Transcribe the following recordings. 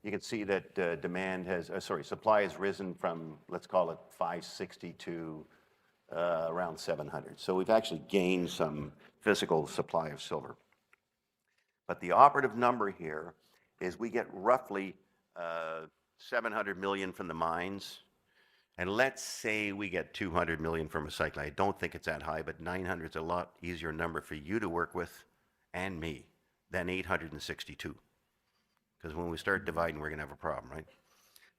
you can see that supply has risen from, let's call it 560 to around 700. So we've actually gained some physical supply of silver. But the operative number here is we get roughly 700 million from the mines. And let's say we get 200 million from recycling. I don't think it's that high, but 900 is a lot easier number for you to work with and me than 862. Because when we start dividing, we're going to have a problem, right?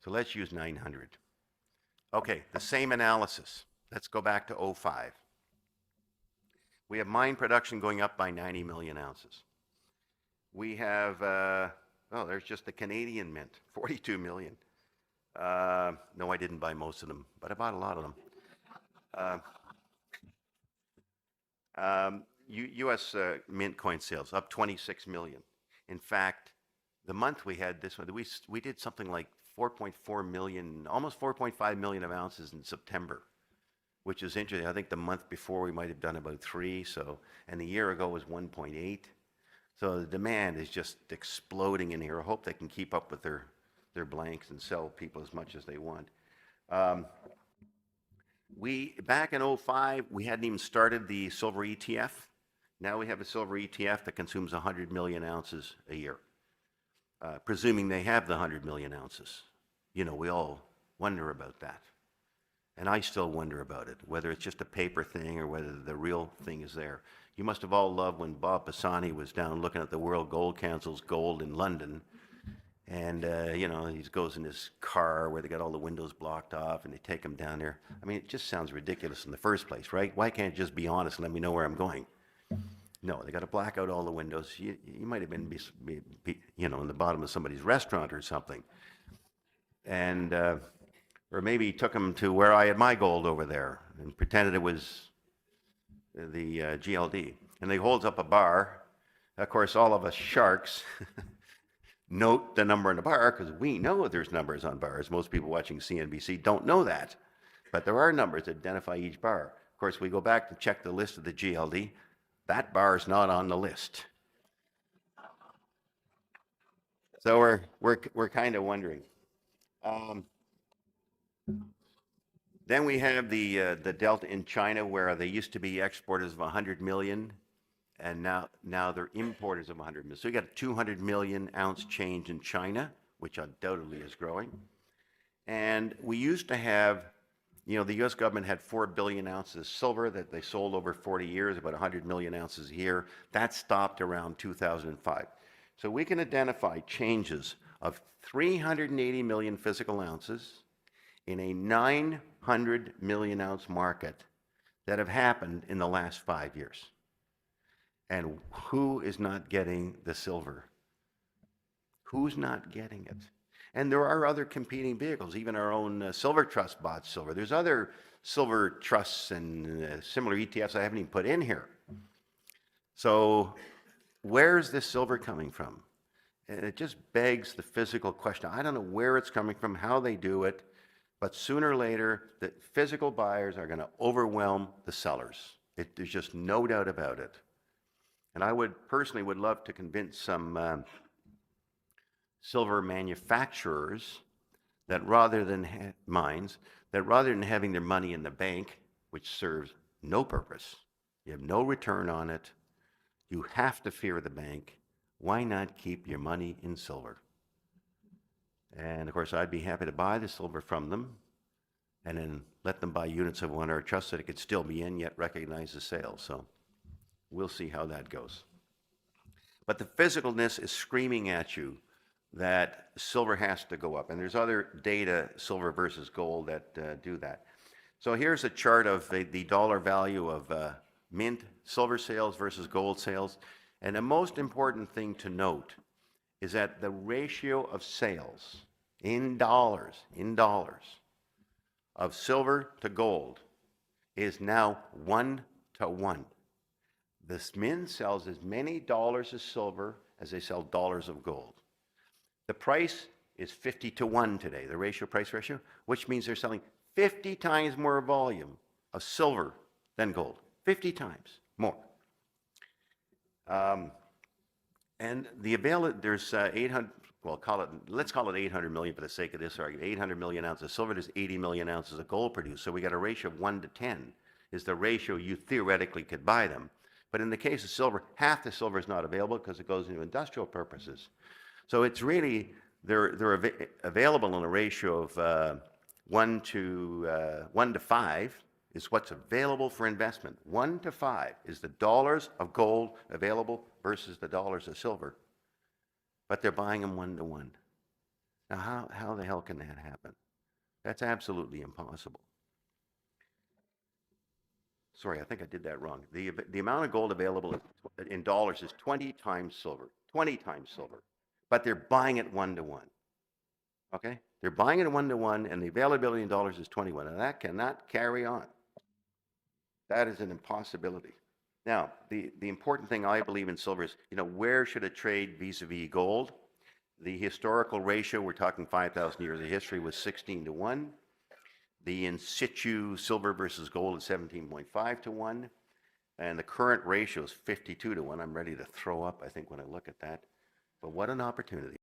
So let's use 900. Okay, the same analysis. Let's go back to 05. We have mine production going up by 90 million ounces. We have, there's just the Canadian mint, 42 million. No, I didn't buy most of them, but I bought a lot of them. U.S. mint coin sales up 26 million. In fact, the month we had this one, we did something like 4.4 million, almost 4.5 million of ounces in September, which is interesting. I think the month before we might have done about 3, and the year ago was 1.8. So the demand is just exploding in here. I hope they can keep up with their blanks and sell people as much as they want. Back in 05, we hadn't even started the silver ETF. Now we have a silver ETF that consumes 100 million ounces a year, presuming they have the 100 million ounces. You know, we all wonder about that. And I still wonder about it, whether it's just a paper thing or whether the real thing is there. You must have all loved when Bob Pisani was down looking at the World Gold Council's gold in London. And, he goes in his car where they got all the windows blocked off and they take him down there. I mean, it just sounds ridiculous in the first place, right? Why can't it just be honest and let me know where I'm going? No, they got to black out all the windows. You might have been, in the bottom of somebody's restaurant or something. And, or maybe he took him to where I had my gold over there and pretended it was the GLD. And he holds up a bar. Of course, all of us sharks note the number on the bar because we know there's numbers on bars. Most people watching CNBC don't know that. But there are numbers that identify each bar. Of course, we go back to check the list of the GLD. That bar is not on the list. So we're kind of wondering. Then we have the delta in China, where they used to be exporters of 100 million, and now they're importers of 100 million. So you got a 200 million ounce change in China, which undoubtedly is growing. And we used to have, the U.S. government had 4 billion ounces of silver that they sold over 40 years, about 100 million ounces a year. That stopped around 2005. So we can identify changes of 380 million physical ounces in a 900 million ounce market that have happened in the last 5 years. And who is not getting the silver? Who's not getting it? And there are other competing vehicles. Even our own Silver Trust bought silver. There's other silver trusts and similar ETFs I haven't even put in here. So where's this silver coming from? And it just begs the physical question. I don't know where it's coming from, how they do it, but sooner or later, the physical buyers are going to overwhelm the sellers. There's just no doubt about it. And I personally would love to convince some silver manufacturers that rather than mines, that rather than having their money in the bank, which serves no purpose, you have no return on it, you have to fear the bank, why not keep your money in silver? And of course, I'd be happy to buy the silver from them and then let them buy units of one of our trusts so that it could still be in, yet recognize the sale. So we'll see how that goes. But the physicalness is screaming at you that silver has to go up. And there's other data, silver versus gold, that do that. So here's a chart of the dollar value of mint silver sales versus gold sales. And the most important thing to note is that the ratio of sales in dollars of silver to gold is now 1-to-1. This mint sells as many dollars of silver as they sell dollars of gold. The price is 50-to-1 today, the price ratio, which means they're selling 50 times more volume of silver than gold. 50 times more. And there's well, let's call it 800 million for the sake of this argument. 800 million ounces of silver, there's 80 million ounces of gold produced. So we got a ratio of 1 to 10 is the ratio you theoretically could buy them. But in the case of silver, half the silver is not available because it goes into industrial purposes. So it's really, they're available in a ratio of 1 to 5 is what's available for investment. 1 to 5 is the dollars of gold available versus the dollars of silver. But they're buying them 1 to 1. Now, how the hell can that happen? That's absolutely impossible. Sorry, I think I did that wrong. The amount of gold available in dollars is 20 times silver. 20 times silver. But they're buying it 1 to 1. Okay? They're buying it 1 to 1, and the availability in dollars is 21. And that cannot carry on. That is an impossibility. Now, the important thing I believe in silver is, where should it trade vis-a-vis gold? The historical ratio, we're talking 5,000 years of history, was 16 to 1. The in situ silver versus gold is 17.5 to 1. And the current ratio is 52 to 1. I'm ready to throw up, I think, when I look at that. But what an opportunity.